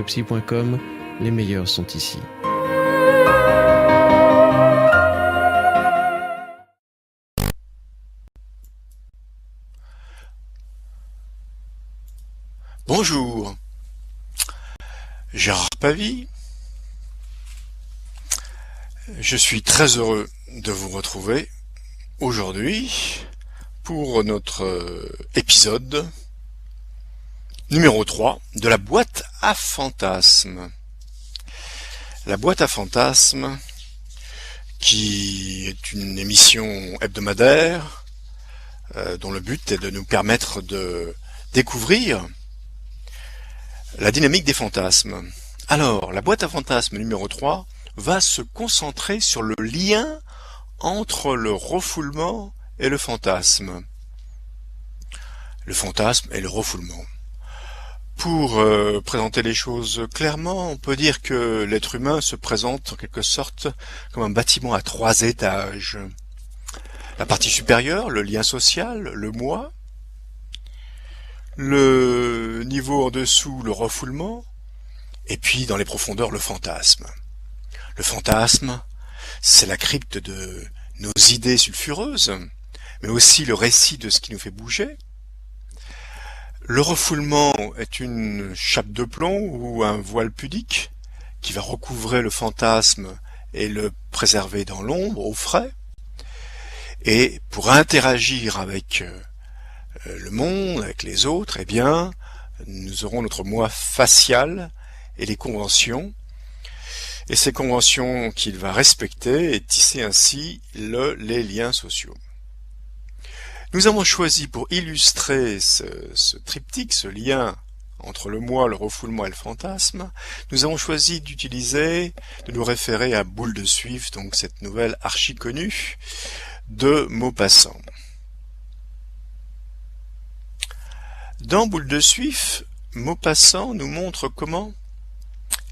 narcolepsie.com, les meilleurs sont ici. Bonjour, Gérard Pavie. Je suis très heureux de vous retrouver aujourd'hui pour notre épisode numéro 3 de la boîte à fantasmes. La boîte à fantasmes qui est une émission hebdomadaire dont le but est de nous permettre de découvrir la dynamique des fantasmes. Alors, la boîte à fantasmes numéro 3 va se concentrer sur le lien entre le refoulement et le fantasme. Le fantasme et le refoulement. Pour présenter les choses clairement, on peut dire que l'être humain se présente en quelque sorte comme un bâtiment à 3 étages. La partie supérieure, le lien social, le moi. Le niveau en dessous, le refoulement. Et puis dans les profondeurs, le fantasme. Le fantasme, c'est la crypte de nos idées sulfureuses, mais aussi le récit de ce qui nous fait bouger. Le refoulement est une chape de plomb ou un voile pudique qui va recouvrer le fantasme et le préserver dans l'ombre, au frais. Et pour interagir avec le monde, avec les autres, eh bien, nous aurons notre moi facial et les conventions. Et ces conventions qu'il va respecter et tisser ainsi les liens sociaux. Nous avons choisi pour illustrer ce triptyque, ce lien entre le moi, le refoulement et le fantasme, nous avons choisi de nous référer à Boule de Suif, donc cette nouvelle archi connue de Maupassant. Dans Boule de Suif, Maupassant nous montre comment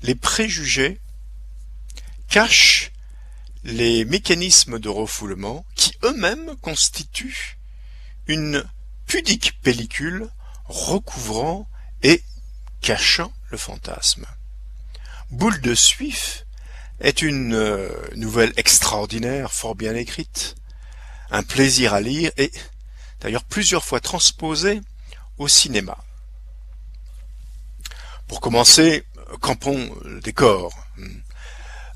les préjugés cachent les mécanismes de refoulement qui eux-mêmes constituent une pudique pellicule recouvrant et cachant le fantasme. Boule de Suif est une nouvelle extraordinaire, fort bien écrite, un plaisir à lire et d'ailleurs plusieurs fois transposée au cinéma. Pour commencer, campons le décor.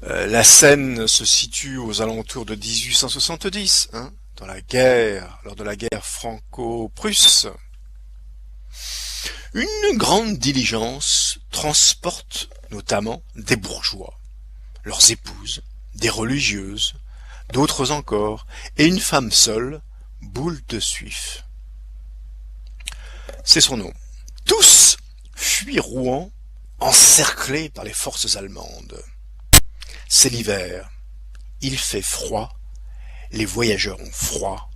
La scène se situe aux alentours de 1870, lors de la guerre franco-prusse. Une grande diligence transporte notamment des bourgeois, leurs épouses, des religieuses, d'autres encore, et une femme seule, Boule de Suif. C'est son nom. Tous fuient Rouen, encerclés par les forces allemandes. C'est l'hiver, il fait froid, les voyageurs ont froid,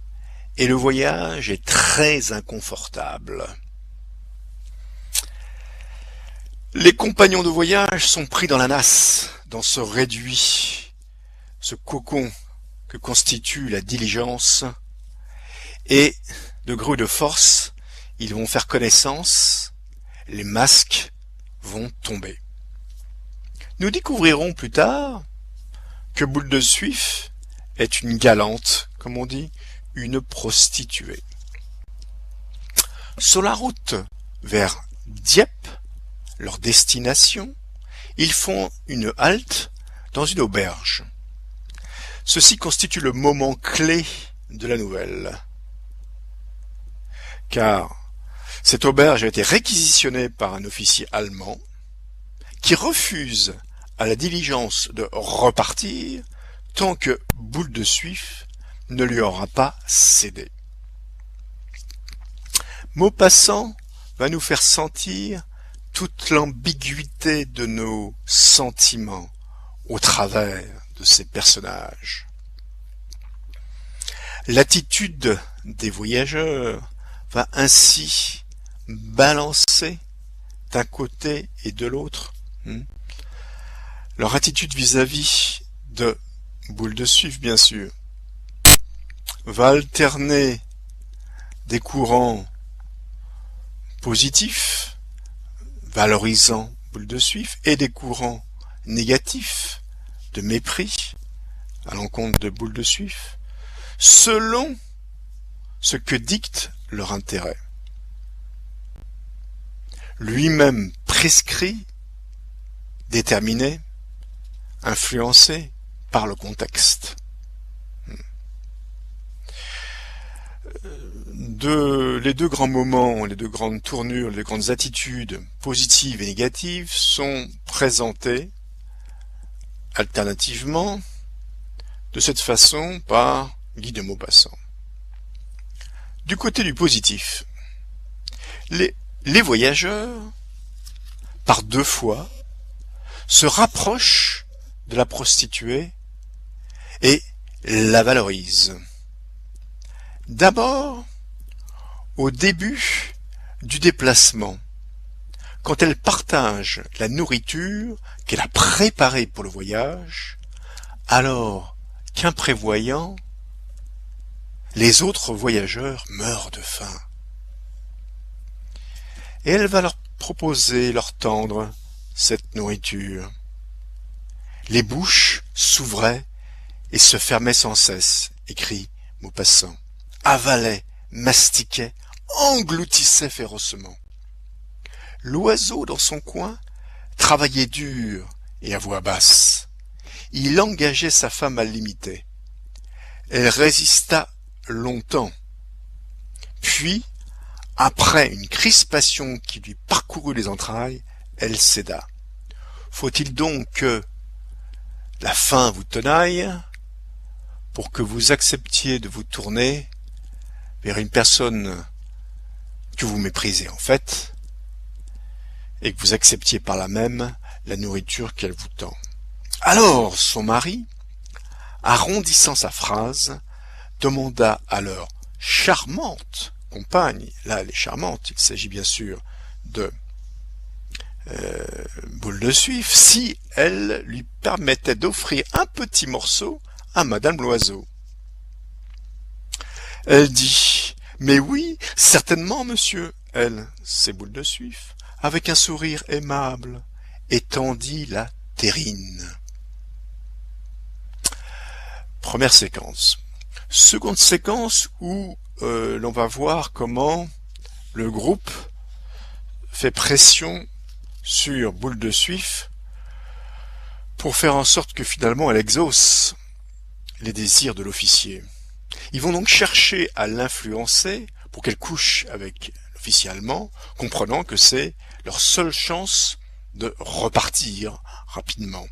et le voyage est très inconfortable. Les compagnons de voyage sont pris dans la nasse, dans ce réduit, ce cocon que constitue la diligence, et de gré de force, ils vont faire connaissance, les masques vont tomber. Nous découvrirons plus tard que Boule de Suif est une galante, comme on dit, une prostituée. Sur la route vers Dieppe, leur destination, ils font une halte dans une auberge. Ceci constitue le moment clé de la nouvelle, car cette auberge a été réquisitionnée par un officier allemand qui refuse à la diligence de repartir tant que Boule de Suif ne lui aura pas cédé. Maupassant va nous faire sentir toute l'ambiguïté de nos sentiments au travers de ces personnages. L'attitude des voyageurs va ainsi balancer d'un côté et de l'autre. Leur attitude vis-à-vis de Boule de Suif, bien sûr, va alterner des courants positifs, valorisant boule de suif, et des courants négatifs de mépris à l'encontre de boule de suif, selon ce que dicte leur intérêt. Lui-même prescrit, déterminé, influencé par le contexte. Les deux grands moments, les deux grandes tournures, les grandes attitudes positives et négatives sont présentées alternativement de cette façon par Guy de Maupassant. Du côté du positif, les voyageurs, par deux fois, se rapprochent de la prostituée et la valorisent. D'abord, au début du déplacement, quand elle partage la nourriture qu'elle a préparée pour le voyage, alors qu'imprévoyant, les autres voyageurs meurent de faim. Et elle va leur proposer, leur tendre cette nourriture. Les bouches s'ouvraient et se fermaient sans cesse, écrit Maupassant, avalaient, mastiquaient, engloutissaient férocement. L'oiseau dans son coin travaillait dur et à voix basse. Il engageait sa femme à l'imiter. Elle résista longtemps. Puis, après une crispation qui lui parcourut les entrailles, elle céda. Faut-il donc que la faim vous tenaille pour que vous acceptiez de vous tourner vers une personne que vous méprisez en fait, et que vous acceptiez par là même la nourriture qu'elle vous tend. Alors son mari, arrondissant sa phrase, demanda à leur charmante compagne, là elle est charmante, il s'agit bien sûr de Boule de Suif, si elle lui permettait d'offrir un petit morceau à Madame Loiseau. Elle dit « Mais oui, certainement, monsieur !» Elle, c'est Boule de Suif, avec un sourire aimable, étendit la terrine. Première séquence. Seconde séquence où l'on va voir comment le groupe fait pression sur Boule de Suif pour faire en sorte que finalement elle exauce les désirs de l'officier. Ils vont donc chercher à l'influencer pour qu'elle couche avec l'officier allemand, comprenant que c'est leur seule chance de repartir rapidement.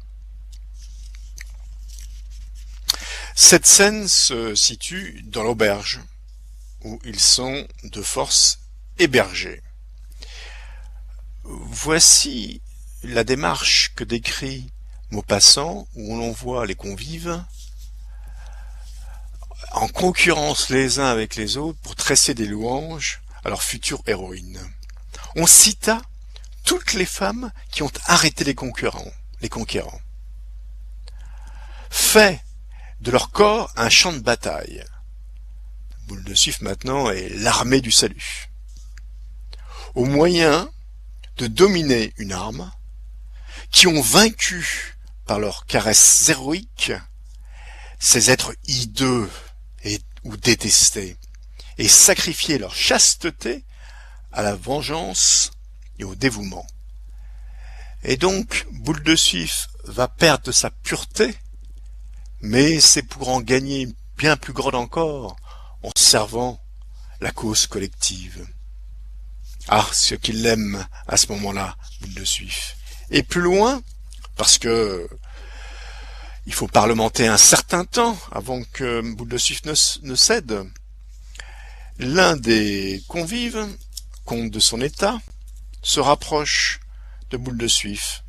Cette scène se situe dans l'auberge, où ils sont de force hébergés. Voici la démarche que décrit Maupassant, où l'on voit les convives en concurrence les uns avec les autres pour tresser des louanges à leur future héroïne. On cita toutes les femmes qui ont arrêté les conquérants, fait de leur corps un champ de bataille. Boule de Suif maintenant est l'armée du salut. Au moyen de dominer une arme, qui ont vaincu par leurs caresses héroïques ces êtres hideux ou détestés, et sacrifié leur chasteté à la vengeance et au dévouement. Et donc, Boule de Suif va perdre de sa pureté, mais c'est pour en gagner bien plus grande encore, en servant la cause collective. Ah, ce qu'il aime à ce moment-là, Boule de Suif. Et plus loin, parce que il faut parlementer un certain temps avant que Boule de Suif ne cède. L'un des convives, comte de son état, se rapproche de Boule de Suif.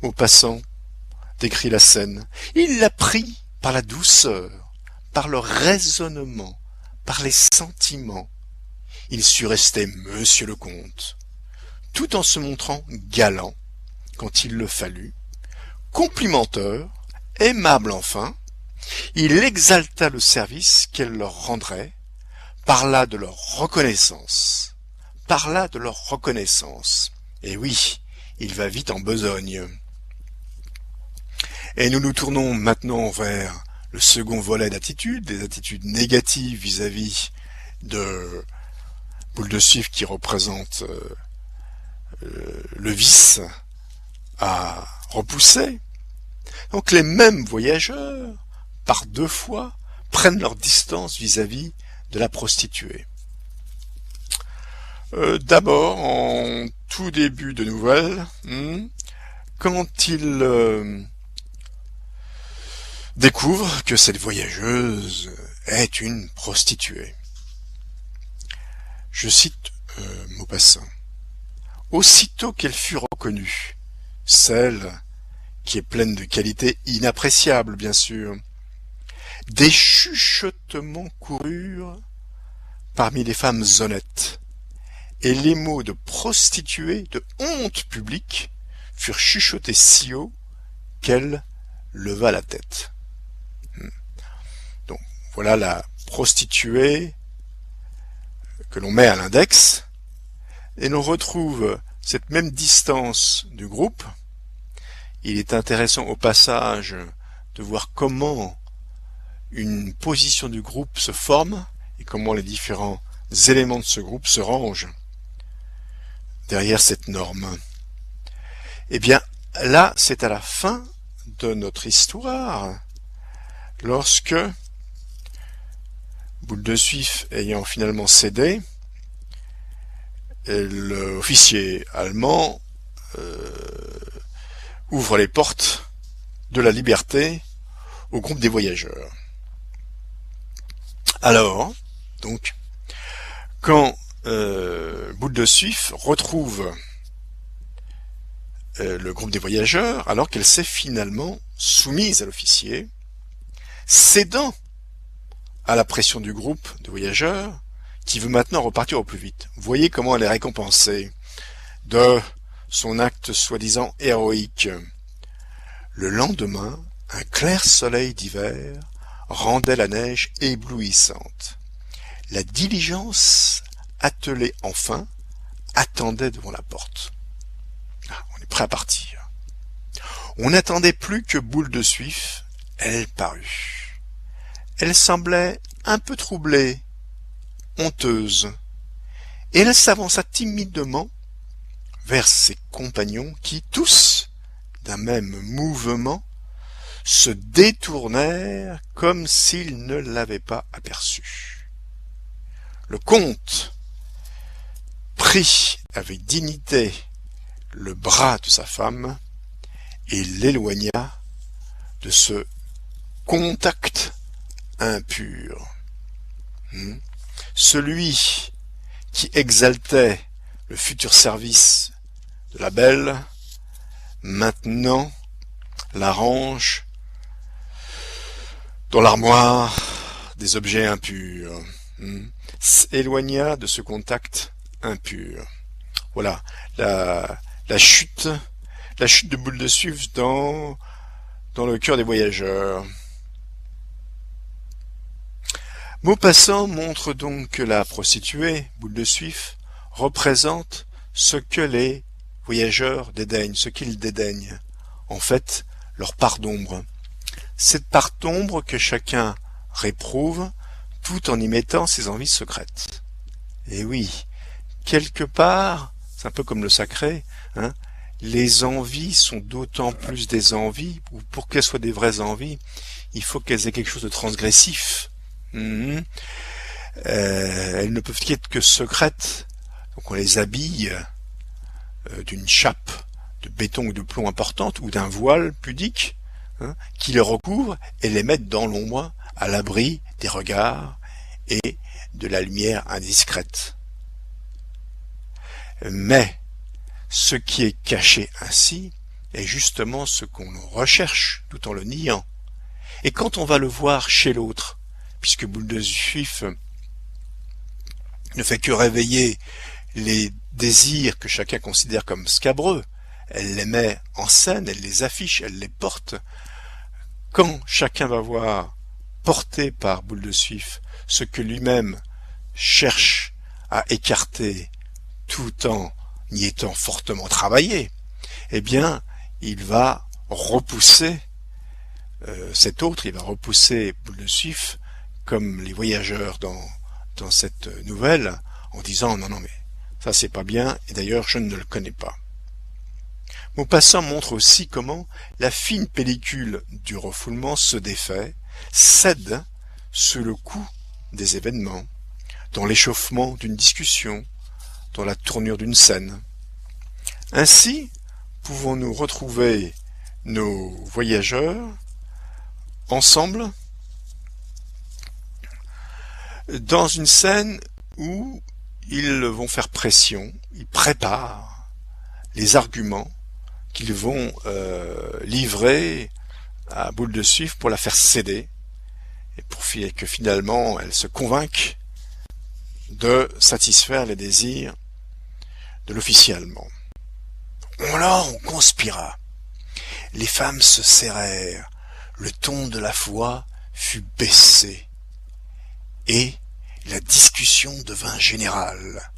Maupassant décrit la scène. Il l'a pris par la douceur, par le raisonnement, par les sentiments. Il sut rester monsieur le comte, tout en se montrant galant quand il le fallut, complimenteur, aimable enfin. Il exalta le service qu'elle leur rendrait, parla de leur reconnaissance. Et oui, il va vite en besogne. Et nous nous tournons maintenant vers le second volet d'attitude, des attitudes négatives vis-à-vis de boule de suif qui représente le vice à repousser. Donc les mêmes voyageurs, par 2 fois, prennent leur distance vis-à-vis de la prostituée. D'abord, en tout début de nouvelle, quand il découvre que cette voyageuse est une prostituée. Je cite Maupassant. « Aussitôt qu'elle fut reconnue, celle qui est pleine de qualités inappréciables, bien sûr, des chuchotements coururent parmi les femmes honnêtes, et les mots de prostituée, de honte publique, furent chuchotés si haut qu'elle leva la tête. » Donc, voilà la prostituée que l'on met à l'index, et l'on retrouve cette même distance du groupe. Il est intéressant au passage de voir comment une position du groupe se forme et comment les différents éléments de ce groupe se rangent derrière cette norme. Eh bien, là, c'est à la fin de notre histoire, lorsque, boule de suif ayant finalement cédé, l'officier allemand ouvre les portes de la liberté au groupe des voyageurs. Alors, donc, quand boule de suif retrouve le groupe des voyageurs, alors qu'elle s'est finalement soumise à l'officier, cédant à la pression du groupe de voyageurs, qui veut maintenant repartir au plus vite. Vous voyez comment elle est récompensée de son acte soi-disant héroïque. Le lendemain, un clair soleil d'hiver rendait la neige éblouissante. La diligence, attelée enfin, attendait devant la porte. On est prêt à partir. On n'attendait plus que boule de suif, elle parut. Elle semblait un peu troublée, honteuse, et elle s'avança timidement vers ses compagnons qui, tous, d'un même mouvement, se détournèrent comme s'ils ne l'avaient pas aperçu. Le comte prit avec dignité le bras de sa femme et l'éloigna de ce contact impur. Celui qui exaltait le futur service de la belle, maintenant la range dans l'armoire des objets impurs. S'éloigna de ce contact impur. Voilà, la chute de boule de suif dans le cœur des voyageurs. Maupassant montre donc que la prostituée, boule de suif, représente ce que les voyageurs dédaignent, ce qu'ils dédaignent. En fait, leur part d'ombre. Cette part d'ombre que chacun réprouve tout en y mettant ses envies secrètes. Et oui, quelque part, c'est un peu comme le sacré, les envies sont d'autant plus des envies, ou pour qu'elles soient des vraies envies, il faut qu'elles aient quelque chose de transgressif. Elles ne peuvent être que secrètes, donc on les habille d'une chape de béton ou de plomb importante, ou d'un voile pudique, qui les recouvre et les met dans l'ombre, à l'abri des regards et de la lumière indiscrète. Mais ce qui est caché ainsi est justement ce qu'on recherche tout en le niant. Et quand on va le voir chez l'autre, puisque boule de suif ne fait que réveiller les désirs que chacun considère comme scabreux, elle les met en scène, elle les affiche, elle les porte. Quand chacun va voir, porté par boule de suif, ce que lui-même cherche à écarter tout en y étant fortement travaillé, eh bien, il va repousser cet autre, il va repousser Boule de Suif, comme les voyageurs dans cette nouvelle, en disant non, non, mais ça c'est pas bien, et d'ailleurs je ne le connais pas. Maupassant montre aussi comment la fine pellicule du refoulement se défait, cède sous le coup des événements, dans l'échauffement d'une discussion, dans la tournure d'une scène. Ainsi, pouvons-nous retrouver nos voyageurs ensemble dans une scène où ils vont faire pression, ils préparent les arguments qu'ils vont livrer à Boule de Suif pour la faire céder et pour que finalement elle se convainque de satisfaire les désirs de l'officier allemand. Alors on conspira. Les femmes se serrèrent, le ton de la voix fut baissé et la discussion devint générale,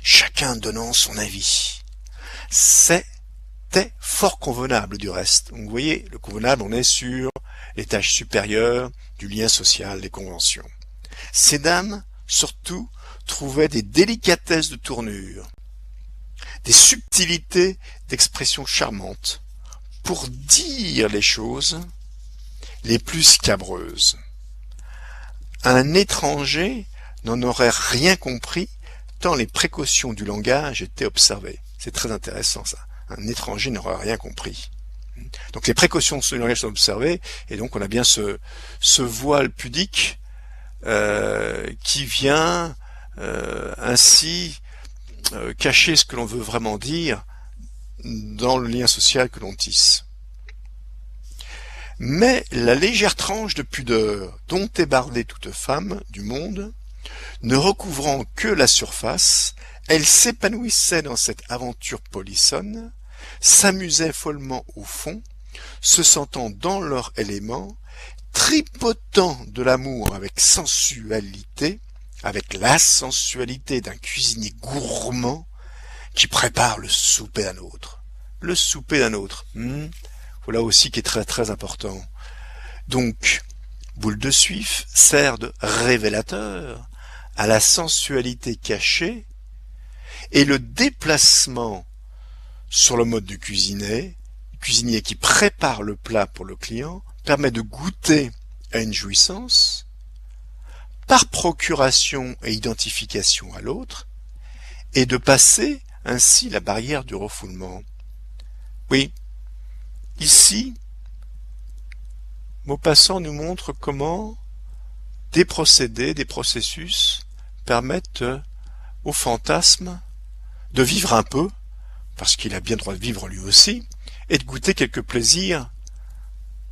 chacun donnant son avis. C'était fort convenable du reste. Donc vous voyez, le convenable, on est sur l'étage supérieur du lien social, des conventions. Ces dames, surtout, trouvaient des délicatesses de tournure, des subtilités d'expression charmantes, pour dire les choses les plus scabreuses. Un étranger n'en aurait rien compris tant les précautions du langage étaient observées. C'est très intéressant ça. Un étranger n'aurait rien compris. Donc les précautions du langage sont observées, et donc on a bien ce voile pudique qui vient ainsi cacher ce que l'on veut vraiment dire dans le lien social que l'on tisse. Mais la légère tranche de pudeur dont est bardée toute femme du monde, ne recouvrant que la surface, elle s'épanouissait dans cette aventure polissonne, s'amusait follement au fond, se sentant dans leur élément, tripotant de l'amour avec sensualité, avec la sensualité d'un cuisinier gourmand qui prépare le souper d'un autre. Le souper d'un autre. Voilà aussi qui est très très important. Donc, Boule de Suif sert de révélateur à la sensualité cachée et le déplacement sur le mode du cuisinier qui prépare le plat pour le client, permet de goûter à une jouissance par procuration et identification à l'autre et de passer ainsi la barrière du refoulement. Oui, ici, Maupassant nous montre comment des procédés, des processus permettent au fantasme de vivre un peu, parce qu'il a bien le droit de vivre lui aussi, et de goûter quelques plaisirs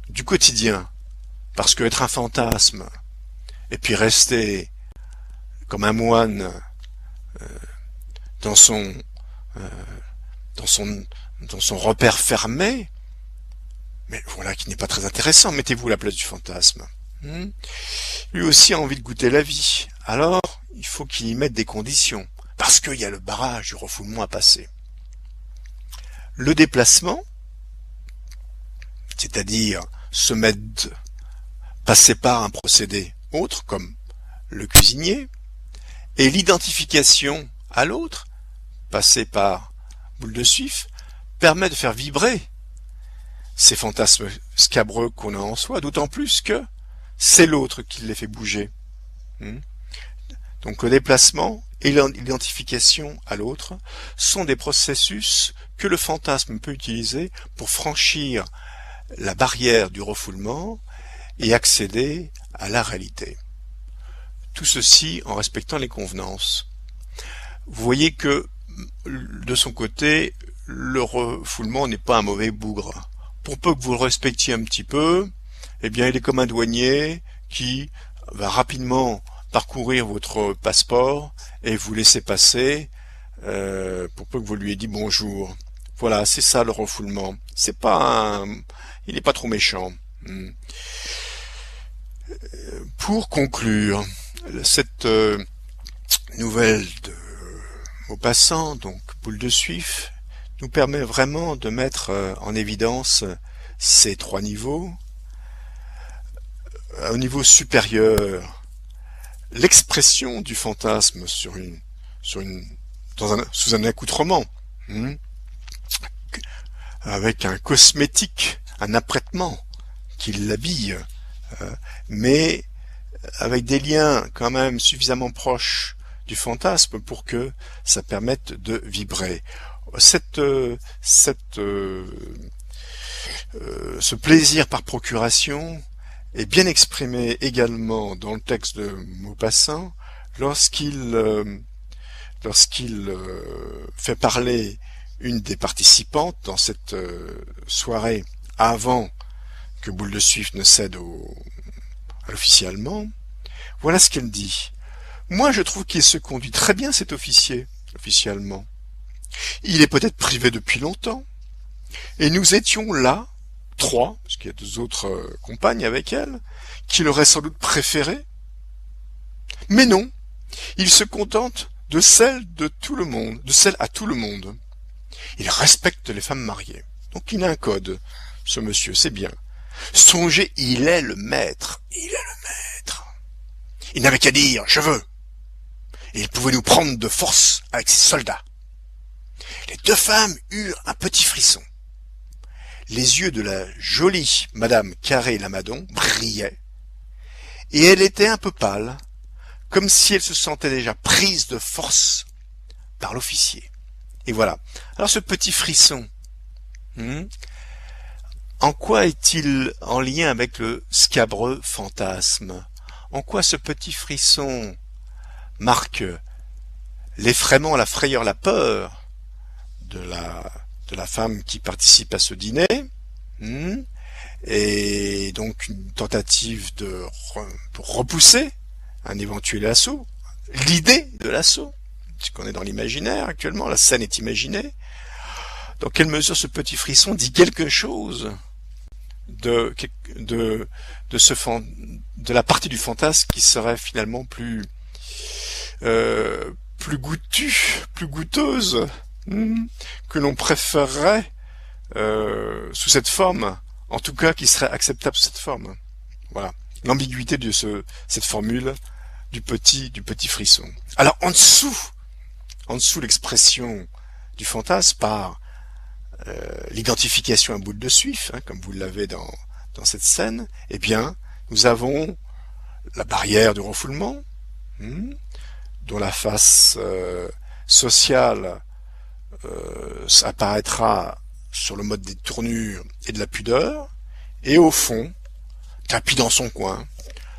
du quotidien. Parce que être un fantasme, et puis rester comme un moine dans son repère fermé, mais voilà qui n'est pas très intéressant. Mettez-vous à la place du fantasme. Lui aussi a envie de goûter la vie. Alors, il faut qu'il y mette des conditions, parce qu'il y a le barrage du refoulement à passer. Le déplacement, c'est-à-dire passer par un procédé autre, comme le cuisinier, et l'identification à l'autre, passer par Boule de Suif, permet de faire vibrer ces fantasmes scabreux qu'on a en soi, d'autant plus que c'est l'autre qui les fait bouger. Donc le déplacement et l'identification à l'autre sont des processus que le fantasme peut utiliser pour franchir la barrière du refoulement et accéder à la réalité. Tout ceci en respectant les convenances. Vous voyez que, de son côté, le refoulement n'est pas un mauvais bougre. Pour peu que vous le respectiez un petit peu, eh bien il est comme un douanier qui va rapidement parcourir votre passeport et vous laisser passer pour peu que vous lui ayez dit bonjour. Voilà, c'est ça le refoulement. Il n'est pas trop méchant. Pour conclure, cette nouvelle de Maupassant, donc Boule de Suif, nous permet vraiment de mettre en évidence ces trois niveaux. Au niveau supérieur, l'expression du fantasme sous un accoutrement, avec un cosmétique, un apprêtement qui l'habille, mais avec des liens quand même suffisamment proches du fantasme pour que ça permette de vibrer. Ce plaisir par procuration est bien exprimé également dans le texte de Maupassant lorsqu'il fait parler une des participantes dans cette soirée avant que Boule de Suif ne cède à l'officier allemand. Voilà ce qu'elle dit. Moi, je trouve qu'il se conduit très bien, cet officier allemand. Il est peut-être privé depuis longtemps. Et nous étions là, trois, parce qu'il y a deux autres compagnes avec elle, qu'il aurait sans doute préféré. Mais non, il se contente de celle de tout le monde, de celle à tout le monde. Il respecte les femmes mariées. Donc il a un code, ce monsieur, c'est bien. Songez, il est le maître. Il est le maître. Il n'avait qu'à dire, je veux. Et il pouvait nous prendre de force avec ses soldats. Les deux femmes eurent un petit frisson. Les yeux de la jolie Madame Carré-Lamadon brillaient, et elle était un peu pâle, comme si elle se sentait déjà prise de force par l'officier. Et voilà. Alors ce petit frisson, en quoi est-il en lien avec le scabreux fantasme? En quoi ce petit frisson marque l'effraiement, la frayeur, la peur de la femme qui participe à ce dîner, et donc une tentative pour repousser un éventuel assaut, l'idée de l'assaut, puisqu'on est dans l'imaginaire actuellement, la scène est imaginée. Dans quelle mesure ce petit frisson dit quelque chose de la partie du fantasme qui serait finalement plus goûteuse, que l'on préférerait sous cette forme, en tout cas qui serait acceptable sous cette forme. Voilà, l'ambiguïté de cette formule du petit frisson. Alors en dessous l'expression du fantasme par l'identification à Boule de Suif, comme vous l'avez dans cette scène, eh bien nous avons la barrière du refoulement, dont la face sociale apparaîtra sur le mode des tournures et de la pudeur, et au fond, tapis dans son coin,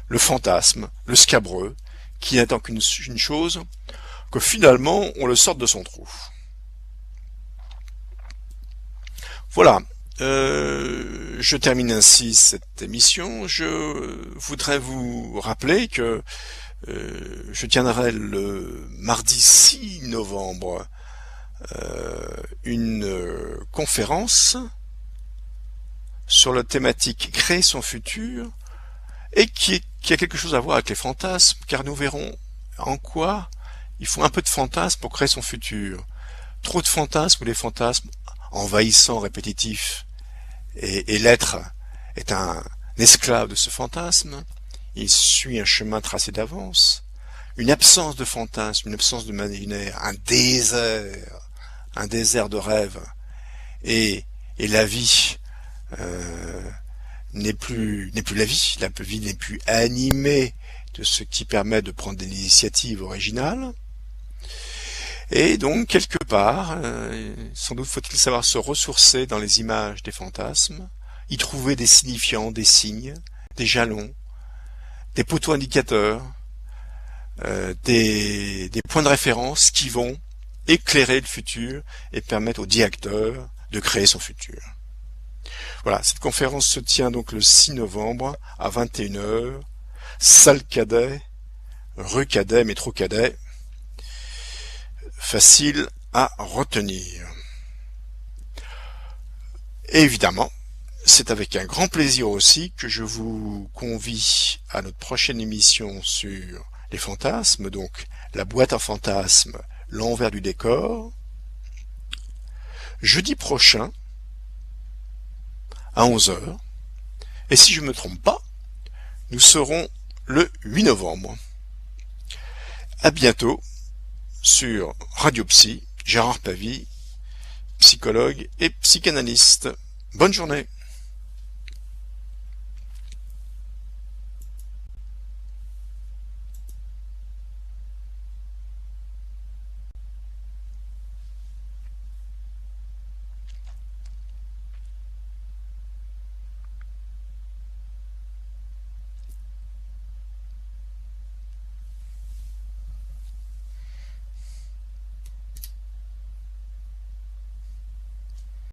le fantasme, le scabreux, qui n'attend qu'une chose, que finalement on le sorte de son trou. Voilà, je termine ainsi cette émission. Je voudrais vous rappeler que je tiendrai le mardi 6 novembre une conférence sur la thématique créer son futur, et qui a quelque chose à voir avec les fantasmes, car nous verrons en quoi il faut un peu de fantasme pour créer son futur. Trop de fantasmes, ou les fantasmes envahissants, répétitifs, et l'être est un esclave de ce fantasme. Il suit un chemin tracé d'avance, une absence de fantasme, une absence de imaginaire, un désert de rêve, et la vie n'est plus la vie n'est plus animée de ce qui permet de prendre des initiatives originales. Et donc, quelque part, sans doute faut-il savoir se ressourcer dans les images des fantasmes, y trouver des signifiants, des signes, des jalons, des poteaux indicateurs, des points de référence qui vont éclairer le futur et permettre au directeur de créer son futur. Voilà, cette conférence se tient donc le 6 novembre à 21h, salle Cadet, rue Cadet, métro Cadet. Facile à retenir. Et évidemment, c'est avec un grand plaisir aussi que je vous convie à notre prochaine émission sur les fantasmes, donc la boîte à fantasmes, l'envers du décor. jeudi prochain à 11 heures. Et si je ne me trompe pas, nous serons le 8 novembre. À bientôt sur Radio Psy, Gérard Pavie, psychologue et psychanalyste. Bonne journée.